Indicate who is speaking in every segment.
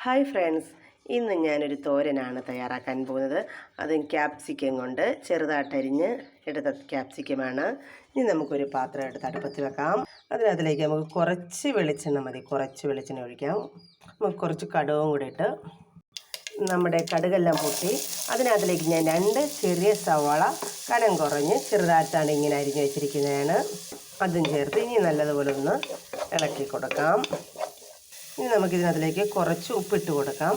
Speaker 1: Hi friends, ഇന്ന് ഞാനൊരു തോരനാണ് തയ്യാറാക്കാൻ പോകുന്നത്. അതും ക്യാപ്സിക്കം കൊണ്ട് ചെറുതായിട്ടരിഞ്ഞ് എടുത്ത ക്യാപ്സിക്കമാണ്. ഇനി നമുക്കൊരു പാത്രം എടുത്ത് അടുപ്പത്ത് വെക്കാം. അതിനകത്തിലേക്ക് നമുക്ക് കുറച്ച് വെളിച്ചെണ്ണ മതി, കുറച്ച് വെളിച്ചെണ്ണ ഒഴിക്കാം. നമുക്ക് കുറച്ച് കടുകും കൂടി ഇട്ട് നമ്മുടെ കടുകെല്ലാം പൊട്ടി അതിനകത്തിലേക്ക് ഞാൻ 2 ചെറിയ സവാള കനം കുറഞ്ഞ് ചെറുതായിട്ടാണ് ഇങ്ങനെ അരിഞ്ഞ് വെച്ചിരിക്കുന്നതാണ്. അതും ചേർത്ത് ഇനി നല്ലതുപോലെ ഒന്ന് ഇളക്കി കൊടുക്കാം. ഇനി നമുക്കിതിനകത്തിലേക്ക് കുറച്ച് ഉപ്പിട്ട് കൊടുക്കാം.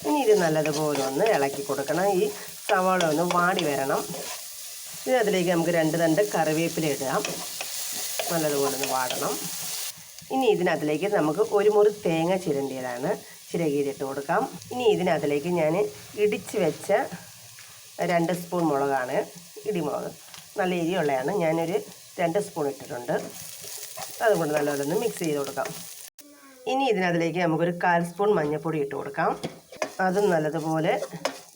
Speaker 1: ഇനി ഇത് നല്ലതുപോലെ ഒന്ന് ഇളക്കി കൊടുക്കണം. ഈ സവാള ഒന്ന് വാടി വരണം. ഇതിനകത്തിലേക്ക് നമുക്ക് 2 തണ്ട് കറിവേപ്പില ഇടാം. നല്ലതുപോലെ ഒന്ന് വാടണം. ഇനി ഇതിനകത്തിലേക്ക് നമുക്ക് ഒരു മുറി തേങ്ങ ചിരകിയിട്ട് കൊടുക്കാം. ഇനി ഇതിനകത്തിലേക്ക് ഞാൻ ഇടിച്ച് വെച്ച 2 സ്പൂൺ മുളകാണ്, ഇടിമുളക്, നല്ല എരിയുള്ളതാണ്. ഞാനൊരു 2 സ്പൂൺ ഇട്ടിട്ടുണ്ട്. അതുകൊണ്ട് നല്ലപോലെ ഒന്ന് മിക്സ് ചെയ്ത് കൊടുക്കാം. ഇനി ഇതിനകത്തിലേക്ക് നമുക്കൊരു 1/4 സ്പൂൺ മഞ്ഞൾപ്പൊടി ഇട്ട് കൊടുക്കാം. അതും നല്ലതുപോലെ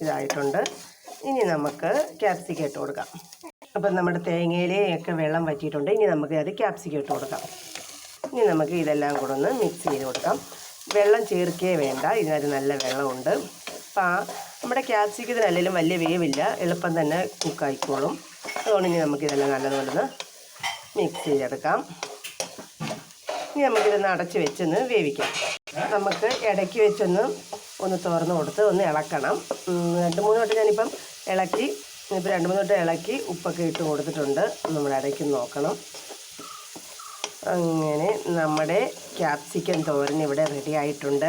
Speaker 1: ഇതായിട്ടുണ്ട്. ഇനി നമുക്ക് ക്യാപ്സിക്കം ഇട്ട് കൊടുക്കാം. അപ്പം നമ്മുടെ തേങ്ങയിലേക്ക് വെള്ളം വറ്റിയിട്ടുണ്ട്. ഇനി നമുക്ക് അത് ക്യാപ്സിക്കം ഇട്ട് കൊടുക്കാം. ഇനി നമുക്ക് ഇതെല്ലാം കൂടെ ഒന്ന് മിക്സ് ചെയ്ത് കൊടുക്കാം. വെള്ളം ചേർക്കേ വേണ്ട, ഇതിനകത്ത് നല്ല വെള്ളമുണ്ട്. അപ്പം നമ്മുടെ ക്യാപ്സിക്കത്തിനല്ലെങ്കിലും വലിയ വേവില്ല, എളുപ്പം തന്നെ കുക്കായിക്കോളും. അതുകൊണ്ട് ഇനി നമുക്കിതെല്ലാം നല്ലതുപോലെ ഒന്ന് മിക്സ് ചെയ്തെടുക്കാം. ഇനി നമുക്കിതൊന്ന് അടച്ച് വെച്ചൊന്ന് വേവിക്കാം. നമുക്ക് ഇടയ്ക്ക് വെച്ചൊന്ന് തുറന്ന് കൊടുത്ത് ഒന്ന് ഇളക്കണം. 2-3 വട്ടം ഞാനിപ്പം ഇളക്കി, ഇപ്പോൾ 2-3 വട്ടം ഇളക്കി ഉപ്പൊക്കെ ഇട്ട് കൊടുത്തിട്ടുണ്ട്. നമ്മൾ ഇടയ്ക്ക് നോക്കണം. അങ്ങനെ നമ്മുടെ ക്യാപ്സിക്കം തോരൻ ഇവിടെ റെഡി ആയിട്ടുണ്ട്.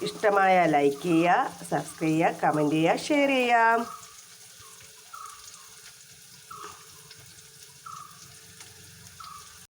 Speaker 1: ഇഷ്ടമായ ലൈക്ക് ചെയ്യുക, സബ്സ്ക്രൈബ് ചെയ്യുക, കമൻറ്റ് ചെയ്യുക, ഷെയർ ചെയ്യുക.